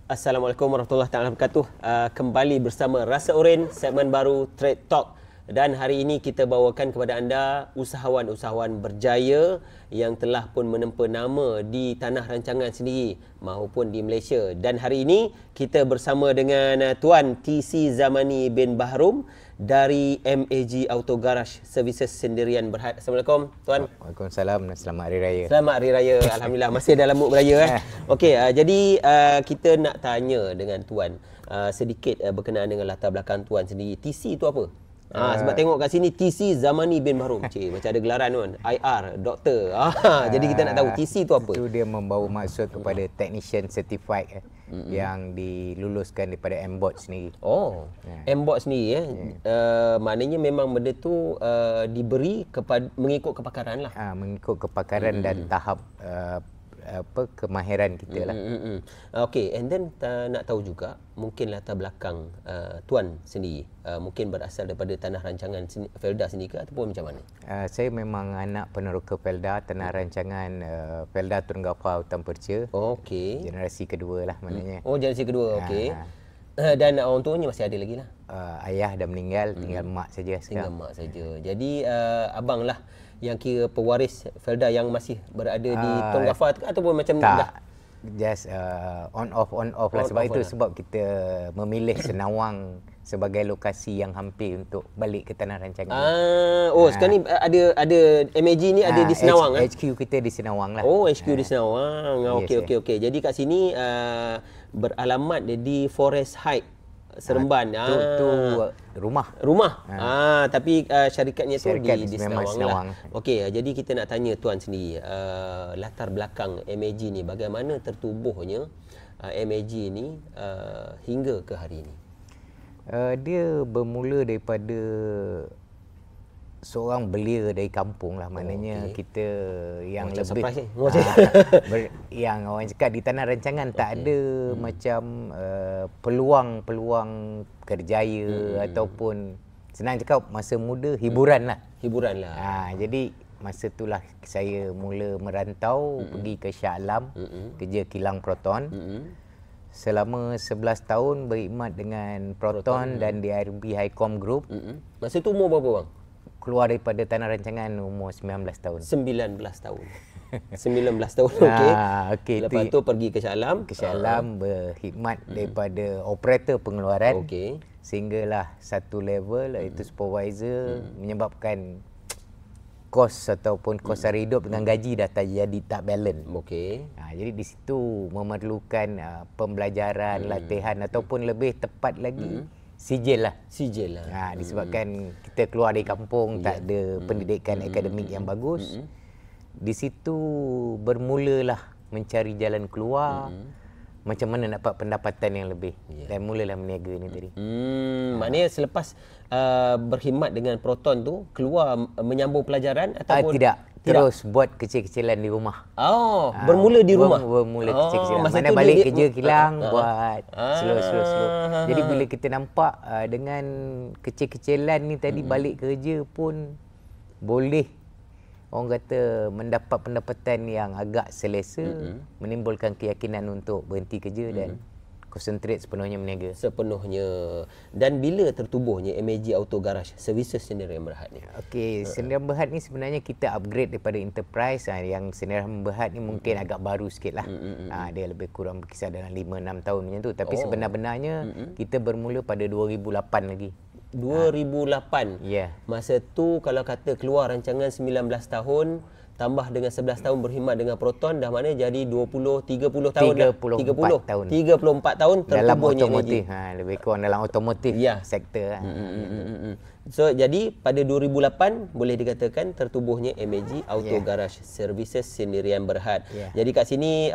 Assalamualaikum warahmatullahi wabarakatuh. Kembali bersama Rasa Oren, segmen baru Trade Talk. Dan hari ini kita bawakan kepada anda usahawan-usahawan berjaya yang telah pun menempa nama di tanah rancangan sendiri maupun di Malaysia. Dan hari ini kita bersama dengan Tuan TC Zamani bin Bahrum dari MAG Auto Garage Services Sendirian Berhad. Assalamualaikum Tuan. Waalaikumsalam. Selamat Hari Raya. Selamat Hari Raya. Alhamdulillah masih dalam mood beraya. Okey, jadi kita nak tanya dengan Tuan sedikit berkenaan dengan latar belakang Tuan sendiri. TC itu apa? Sebab tengok kat sini TC Zamani bin Bahrum. Macam ada gelaran Tuan. IR, doktor. Jadi kita nak tahu TC itu apa? Itu dia membawa maksud kepada Technician Certified yang diluluskan daripada MBOT sendiri. MBOT sendiri maknanya memang benda tu diberi kepada mengikut kepakaran lah. Mengikut kepakaran dan tahap kemahiran kita lah. Okey, and then nak tahu juga mungkin latar belakang Tuan sendiri mungkin berasal daripada tanah rancangan Felda sendiri ke ataupun macam mana? Saya memang anak peneroka Felda, tanah rancangan Felda Tun Gafar Hutan Perca. Okey. Generasi kedua lah maknanya. Generasi kedua, okey. Dan orang tuanya masih ada lagi lah? Ayah dah meninggal, tinggal mak saja sekarang. Tinggal mak saja. Jadi abang lah yang kira pewaris Felda yang masih berada di Tun Gafar ataupun macam dah? Just on off lah. Sebab itu sebab kita memilih Senawang sebagai lokasi yang hampir untuk balik ke tanah rancangan. Sekarang ni ada MAG ni ada di Senawang. HQ kita di Senawang lah. HQ di Senawang. Okey. Jadi kat sini beralamat di Forest Height Seremban. Tu rumah. Tapi syarikatnya tu di Senawang lah. Okey, jadi kita nak tanya Tuan sendiri latar belakang MAG ni, bagaimana tertubuhnya MAG ni hingga ke hari ini? Dia bermula daripada seorang belia dari kampung lah, maknanya kita yang macam lebih yang orang cakap di tanah rancangan tak ada macam peluang kerjaya ataupun senang cakap masa muda hiburan lah. Jadi masa itulah saya mula merantau pergi ke Shah Alam, kerja kilang Proton. Selama 11 tahun berkhidmat dengan Proton dan DRB Highcom Group. Masa tu umur berapa bang? Keluar daripada tanah rancangan umur 19 tahun. 19 tahun. 19 tahun. Okey. Lepas tu pergi ke Shah Alam. Ke Shah Alam berkhidmat daripada operator pengeluaran. Sehinggalah satu level iaitu supervisor, menyebabkan kos ataupun kos sara hidup dengan gaji dah tak balance. Jadi di situ memerlukan pembelajaran, latihan ataupun lebih tepat lagi sijil lah. Disebabkan kita keluar dari kampung, tak ada pendidikan akademik yang bagus. Di situ bermulalah mencari jalan keluar, macam mana nak dapat pendapatan yang lebih. Dan mulalah meniaga ni tadi. Maknanya selepas berkhidmat dengan Proton tu, keluar menyambung pelajaran ataupun tidak? Terus buat kecil-kecilan di rumah. Bermula di rumah? Bermula kecil-kecilan. Mana balik kerja kilang, buat slow. Jadi bila kita nampak dengan kecil-kecilan ni tadi, balik kerja pun boleh, orang kata, mendapat pendapatan yang agak selesa, menimbulkan keyakinan untuk berhenti kerja dan konsentrate sepenuhnya meniaga. Dan bila tertubuhnya MAG Auto Garage Services Sendirian Berhad ni? Sendirian Berhad ni sebenarnya kita upgrade daripada Enterprise. Yang Sendirian Berhad ni mungkin agak baru sikit lah. Dia lebih kurang berkisar dalam 5-6 tahun macam tu. Tapi sebenar-benarnya kita bermula pada 2008 lagi. 2008? Masa tu kalau kata keluar rancangan 19 tahun, tambah dengan 11 tahun berkhidmat dengan Proton, dah mana jadi 30 tahun 34 tahun dalam tertubuhnya otomotif. Lebih kurang dalam otomotif sektor. So jadi pada 2008 boleh dikatakan tertubuhnya MAG Auto Garage Services Sendirian Berhad. Jadi kat sini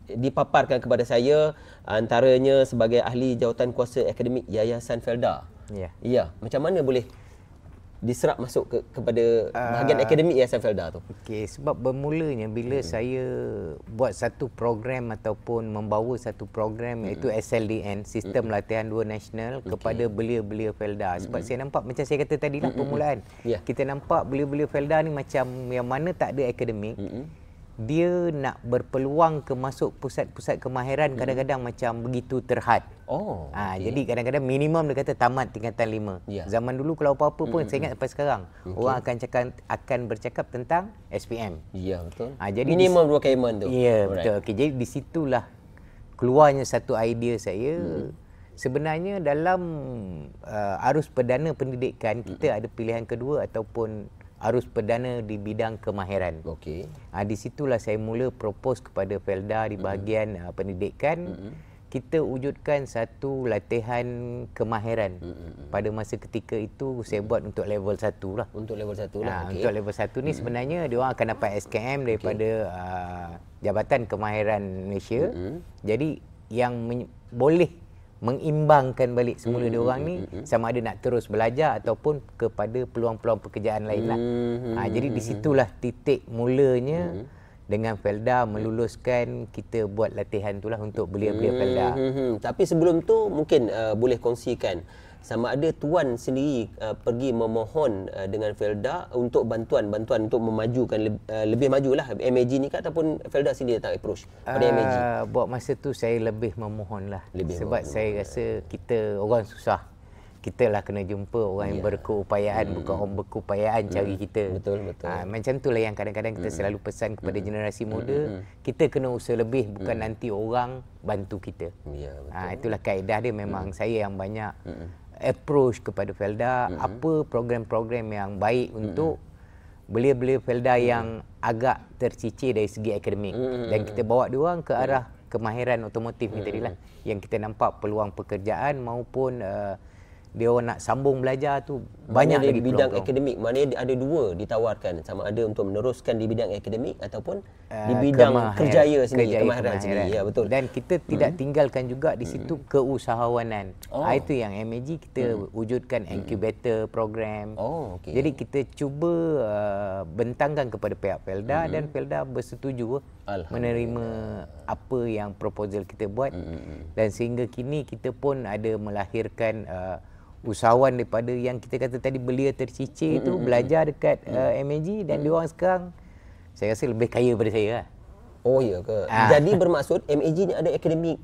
dipaparkan kepada saya antaranya sebagai ahli jawatan kuasa akademik Yayasan Felda. Macam mana boleh diserap masuk kepada bahagian akademik Yayasan Felda tu? Sebab bermulanya bila saya buat satu program ataupun membawa satu program iaitu SLDN, Sistem Latihan Dua Nasional, kepada belia-belia Felda. Sebab saya nampak, macam saya kata tadi lah permulaan, kita nampak belia-belia Felda ni macam yang mana tak ada akademik, dia nak berpeluang ke masuk pusat-pusat kemahiran kadang-kadang macam begitu terhad. Jadi kadang-kadang minimum dia kata tamat tingkatan 5. Zaman dulu kalau apa-apa pun saya ingat sampai sekarang orang akan bercakap tentang SPM. Ya, betul. Jadi minimum requirement tu. Ya, betul. Jadi di situlah keluarnya satu idea saya. Sebenarnya dalam arus perdana pendidikan kita ada pilihan kedua ataupun arus perdana di bidang kemahiran. Di situlah saya mula propose kepada Felda di bahagian pendidikan. Kita wujudkan satu latihan kemahiran. Pada masa ketika itu saya buat untuk level 1 lah. Untuk level 1 lah. Untuk level 1 ni sebenarnya dia orang akan dapat SKM daripada Jabatan Kemahiran Malaysia. Jadi yang boleh mengimbangkan balik semula diorang ni sama ada nak terus belajar ataupun kepada peluang-peluang pekerjaan lain lah. Jadi di situlah titik mulanya dengan Felda meluluskan kita buat latihan tu lah untuk belia-belia Felda. Tapi sebelum tu mungkin boleh kongsikan sama ada Tuan sendiri pergi memohon dengan Felda untuk bantuan untuk memajukan lebih majulah MAG ni ke ataupun Felda sendiri tak approach pada MAG? Buat masa tu saya lebih memohon lah. Sebab saya rasa kita orang susah. Kita lah kena jumpa orang yang berkeupayaan, bukan orang berkeupayaan cari kita. Betul. Macam tu lah yang kadang-kadang kita selalu pesan kepada generasi muda. Kita kena usaha lebih, bukan nanti orang bantu kita. Itulah kaedah dia. Memang saya yang banyak approach kepada Felda apa program-program yang baik untuk belia-belia Felda yang agak tercicir dari segi akademik dan kita bawa dia orang ke arah kemahiran otomotif ni tadilah yang kita nampak peluang pekerjaan maupun dia orang nak sambung belajar tu banyak lagi bidang akademik. Maknanya ada dua ditawarkan, sama ada untuk meneruskan di bidang akademik ataupun di bidang kerjaya sendiri, kemahiran sendiri. Ya, betul. Dan kita tidak tinggalkan juga di situ keusahawanan. Itu yang MAG kita wujudkan incubator program. Jadi kita cuba bentangkan kepada pihak Felda dan Felda bersetuju menerima apa yang proposal kita buat. Dan sehingga kini kita pun ada melahirkan usahawan daripada yang kita kata tadi belia tercicir tu belajar dekat MAG dan dia orang sekarang saya rasa lebih kaya daripada saya lah. Oh ya ke? Jadi bermaksud MAG ni ada akademik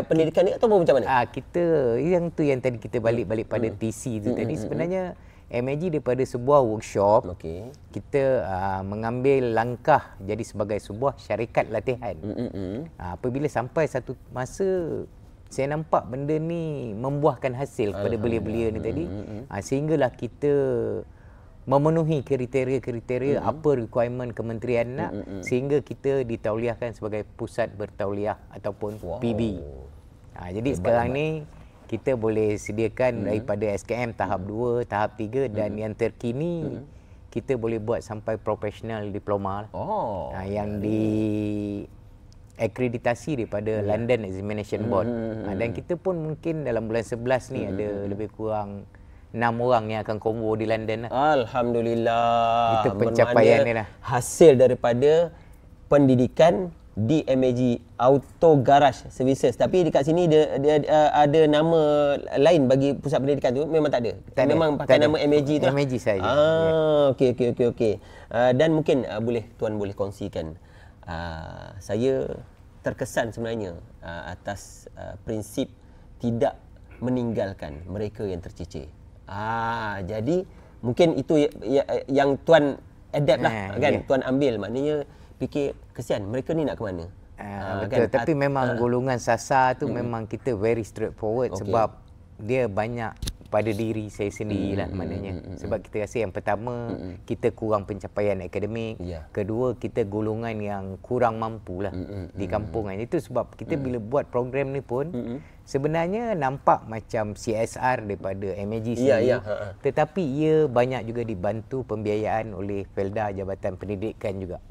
pendidikan ni atau macam mana? Kita yang tu yang tadi kita balik pada TC tu tadi sebenarnya MAG daripada sebuah workshop kita mengambil langkah jadi sebagai sebuah syarikat latihan. Apabila sampai satu masa saya nampak benda ni membuahkan hasil kepada belia-belia ni tadi, sehinggalah kita memenuhi kriteria-kriteria apa requirement kementerian nak sehingga kita ditauliahkan sebagai pusat bertauliah ataupun PB. Jadi sekarang ni kita boleh sediakan daripada SKM tahap 2, tahap 3 dan yang terkini kita boleh buat sampai professional diploma lah. Yang di akreditasi daripada London Examination Board. Dan kita pun mungkin dalam bulan 11 ni ada lebih kurang 6 orang yang akan combo di London lah. Alhamdulillah. Itu pencapaian ni lah. Hasil daripada pendidikan di MAG Auto Garage Services. Tapi dekat sini dia ada nama lain bagi pusat pendidikan tu? Memang tak ada? Memang pakai nama MAG tu lah? MAG saja. Okey. Dan mungkin Tuan boleh kongsikan. Saya terkesan sebenarnya atas prinsip tidak meninggalkan mereka yang tercicir. Jadi mungkin itu yang Tuan adapt lah kan? Tuan ambil, maknanya fikir kesian mereka ni nak ke mana? Betul, kan? Tapi memang golongan sasar tu memang kita very straightforward sebab dia banyak pada diri saya sendirilah maknanya. Sebab kita rasa yang pertama kita kurang pencapaian akademik, kedua kita golongan yang kurang mampulah di kampungan. Itu sebab kita bila buat program ni pun sebenarnya nampak macam CSR daripada MAG sendiri, tetapi ia banyak juga dibantu pembiayaan oleh Felda Jabatan Pendidikan juga.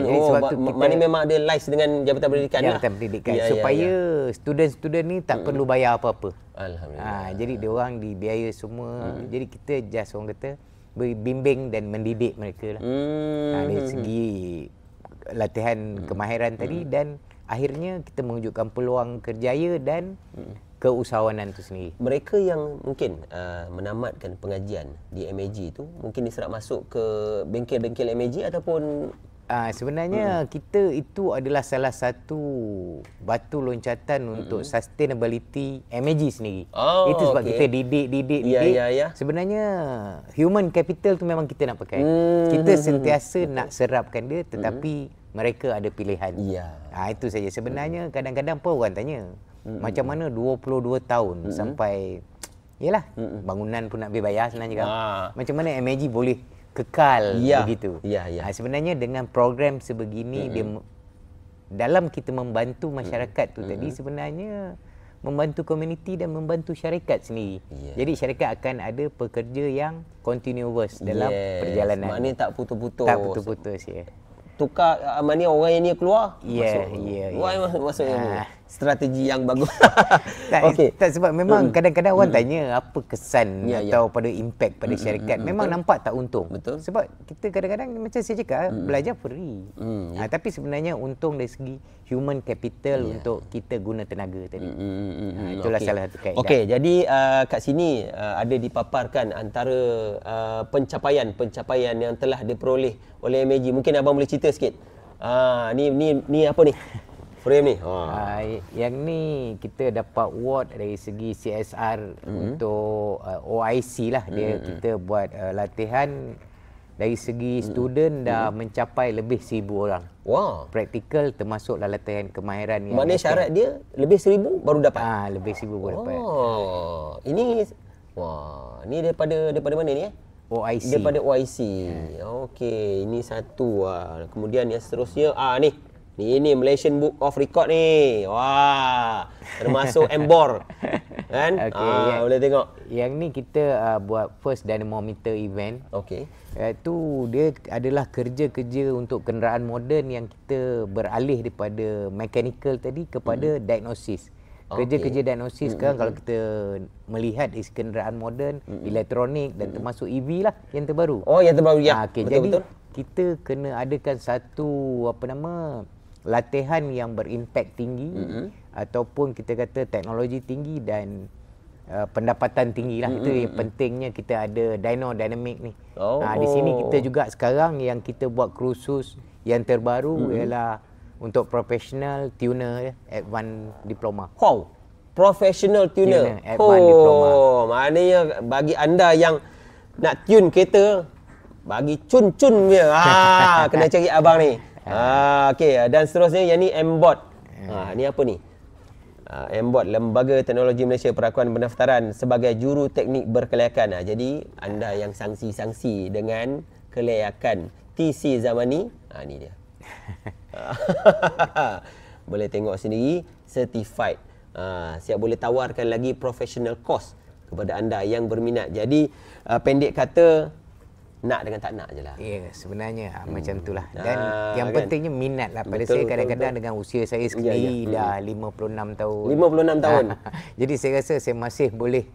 Jadi sebab tu kita memang ada live dengan Jabatan Pendidikan Pendidikan supaya student-student ni tak perlu bayar apa-apa. Alhamdulillah. Jadi dia orang dibiaya semua. Jadi kita just orang kata bimbing dan mendidik mereka lah. Dari segi latihan kemahiran tadi dan akhirnya kita mewujudkan peluang kerjaya dan keusahawanan itu sendiri. Mereka yang mungkin menamatkan pengajian di MAG tu mungkin diserap masuk ke bengkel-bengkel MAG ataupun Sebenarnya kita itu adalah salah satu batu loncatan untuk sustainability MAG sendiri. Itu sebab kita didik. Sebenarnya human capital tu memang kita nak pakai. Kita sentiasa nak serapkan dia, tetapi mereka ada pilihan. Itu saja. Sebenarnya kadang-kadang pun orang tanya, macam mana 22 tahun sampai yalah, bangunan pun nak bayar senang juga. Macam mana MAG boleh kekal begitu. Sebenarnya dengan program sebegini dia dalam kita membantu masyarakat tu tadi, sebenarnya membantu komuniti dan membantu syarikat sendiri. Jadi syarikat akan ada pekerja yang continuous dalam perjalanan. Maknanya tak putus-putus. Tak putus-putus Tukar maknanya orang yang ni keluar. Maksudnya strategi yang bagus. Tak sebab memang kadang-kadang orang tanya apa kesan atau pada impact pada syarikat. Memang nampak tak untung. Sebab kita kadang-kadang macam saya cakap belajar free. Tapi sebenarnya untung dari segi human capital untuk kita guna tenaga tadi. Itulah salah satu kaedah. Okey, jadi kat sini ada dipaparkan antara pencapaian yang telah diperoleh oleh MAG. Mungkin abang boleh cerita sikit. Ni apa ni? Frame ni. Yang ni kita dapat award dari segi CSR untuk OIC lah. Kita buat latihan dari segi student dah mencapai lebih 1,000 orang. Praktikal termasuk latihan kemahiran yang maknanya syarat dia lebih 1,000 baru dapat. Lebih 1,000 baru dapat. Ini daripada mana ni OIC. Daripada OIC. Okey, ini satu. Kemudian yang seterusnya Ini Malaysian Book of Record ni. Termasuk Embor. Kan? Boleh tengok. Yang ni kita buat first dynamometer event. Okey. Itu dia adalah kerja-kerja untuk kenderaan moden yang kita beralih daripada mechanical tadi kepada diagnosis. Kerja-kerja diagnosis sekarang kalau kita melihat isi kenderaan moden, elektronik dan termasuk EV lah yang terbaru. Yang terbaru ya. Jadi kita kena adakan satu latihan yang berimpak tinggi ataupun kita kata teknologi tinggi dan pendapatan tinggi lah. Itu yang pentingnya kita ada dynamic ni. Di sini kita juga sekarang yang kita buat kursus yang terbaru ialah untuk professional tuner advance diploma. Professional tuner advance diploma. Maknanya bagi anda yang nak tune kereta, bagi cun-cun dia. Kena cari abang ni. Okey, dan seterusnya yang ni MBOT. Ni apa ni? MBOT, Lembaga Teknologi Malaysia Perakuan Pendaftaran sebagai juru teknik berkelayakan. Jadi anda yang sangsi-sangsi dengan kelayakan TC zaman ni, ni dia. Boleh tengok sendiri, certified. Siap boleh tawarkan lagi professional course kepada anda yang berminat. Jadi pendek kata, nak dengan tak nak je lah. Sebenarnya macam itulah. Dan yang pentingnya minat lah. Pada saya kadang-kadang dengan usia saya sendiri dah 56 tahun. 56 tahun. Jadi saya rasa saya masih boleh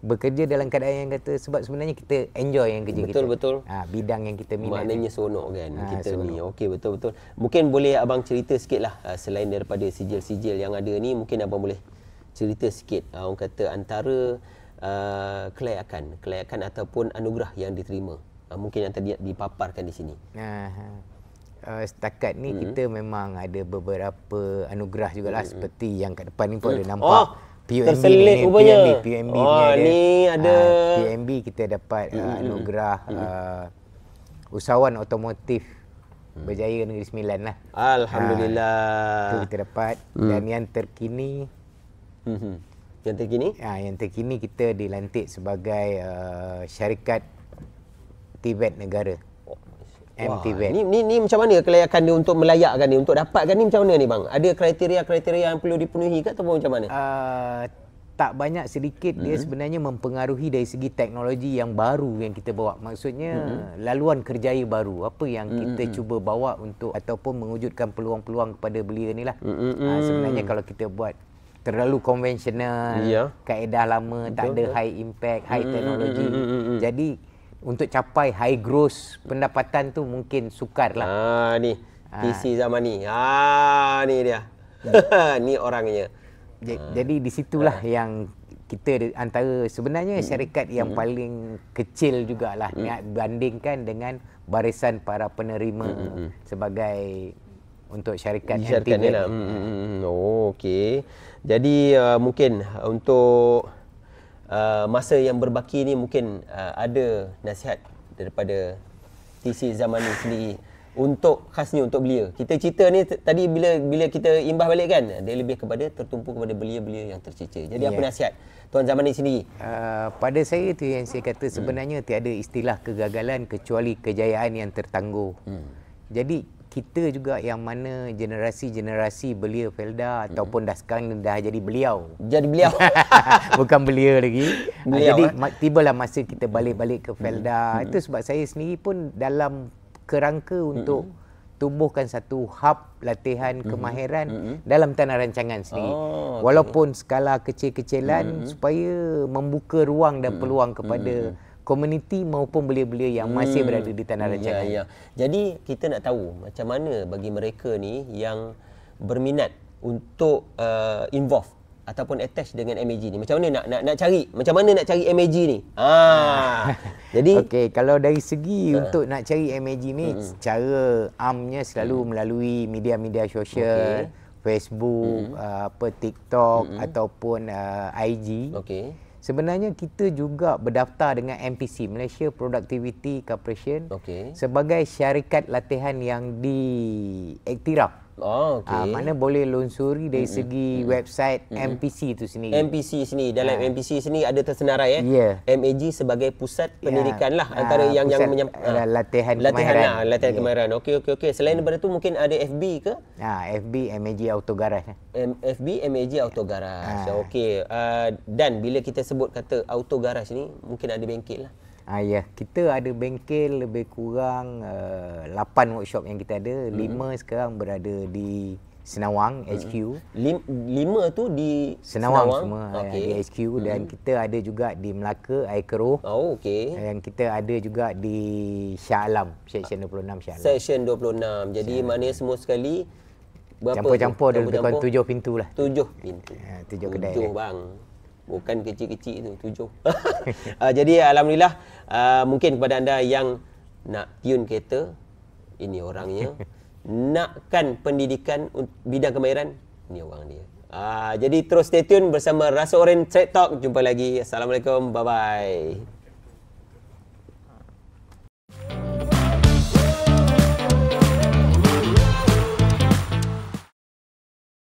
bekerja dalam keadaan yang kata, sebab sebenarnya kita enjoy yang kerja kita. Betul. Bidang yang kita minat. Maknanya seronok kan kita ni. Okey, betul. Mungkin boleh abang cerita sikit lah, selain daripada sijil-sijil yang ada ni, mungkin abang boleh cerita sikit orang kata antara kelayakan ataupun anugerah yang diterima. Mungkin yang tadi dipaparkan di sini. Setakat ni kita memang ada beberapa anugerah jugalah, seperti yang kat depan ni pun ada nampak. PUMB ni ada. PUMB kita dapat anugerah usahawan otomotif berjaya Negeri Sembilan lah. Alhamdulillah. Itu kita dapat. Dan yang terkini yang terkini kita dilantik sebagai syarikat TVET negara. MTVET. Ni macam mana kelayakan dia untuk melayakkan ni, untuk dapatkan ni macam mana ni bang? Ada kriteria-kriteria yang perlu dipenuhi ke ataupun macam mana? Tak banyak sedikit dia sebenarnya mempengaruhi dari segi teknologi yang baru yang kita bawa. Maksudnya laluan kerjaya baru. Apa yang kita cuba bawa untuk ataupun mewujudkan peluang-peluang kepada belia ni lah. Sebenarnya kalau kita buat terlalu konvensional, kaedah lama, tak ada high impact, high teknologi. Jadi untuk capai high growth pendapatan tu mungkin sukar lah. Ni TC zaman ni. Ni dia. Ni orangnya. Jadi di situlah yang kita antara sebenarnya syarikat yang paling kecil jugalah nak bandingkan dengan barisan para penerima sebagai untuk syarikat ni lah. Oh, okey. Jadi mungkin untuk masa yang berbaki ni mungkin ada nasihat daripada TC Zamani sendiri untuk khasnya untuk belia. Kita cerita ni tadi bila kita imbas balik kan, dia lebih kepada tertumpu kepada belia-belia yang tercicir. Jadi apa nasihat Tuan Zamani sendiri? Pada saya tu yang saya kata sebenarnya tiada istilah kegagalan kecuali kejayaan yang tertangguh. Jadi kita juga yang mana generasi-generasi belia Felda ataupun dah sekarang dah jadi beliau. Jadi beliau. Bukan belia lagi. Beliau, jadi tibalah masa kita balik-balik ke Felda. Itu sebab saya sendiri pun dalam kerangka untuk tumbuhkan satu hub latihan kemahiran dalam tanah rancangan sendiri. Walaupun skala kecil-kecilan supaya membuka ruang dan peluang kepada komuniti maupun belia-belia yang masih berada di tanah rancangan. Ya. Jadi kita nak tahu macam mana bagi mereka ni yang berminat untuk involve ataupun attach dengan MAG ni. Macam mana nak cari? Macam mana nak cari MAG ni? Jadi okey, kalau dari segi untuk nak cari MAG ni cara amnya selalu melalui media-media sosial, Facebook, TikTok ataupun IG. okey. Sebenarnya kita juga berdaftar dengan MPC, Malaysia Productivity Corporation, sebagai syarikat latihan yang diiktiraf. Mana boleh lonsuri dari segi website MPC itu sendiri. MPC sini, dalam MPC sini ada tersenarai MAG sebagai pusat pendidikan lah antara yang latihan kemahiran. Okey. Selain daripada tu mungkin ada FB ke? FB MAG Auto Garage. FB MAG Auto Garage. Okey. Dan bila kita sebut kata Auto Garage ni mungkin ada bengkel lah. Ya, kita ada bengkel lebih kurang 8 workshop yang kita ada. 5 sekarang berada di Senawang HQ. 5 tu di Senawang semua di HQ dan kita ada juga di Melaka Air Keruh. Dan kita ada juga di Shah Alam, Seksyen 26 Shah Alam. Seksyen 26. Jadi maknanya semua sekali berapa? Campur-campur ada lebih kurang 7 pintu lah. 7 pintu. 7 kedai. 7 bang. Bukan kecil-kecil tu, 7. Jadi alhamdulillah mungkin kepada anda yang nak tune kereta, ini orangnya. Nakkan pendidikan bidang kemahiran, ini orang dia. Jadi terus stay tune bersama Rasa Oren Trade Talk. Jumpa lagi. Assalamualaikum. Bye-bye.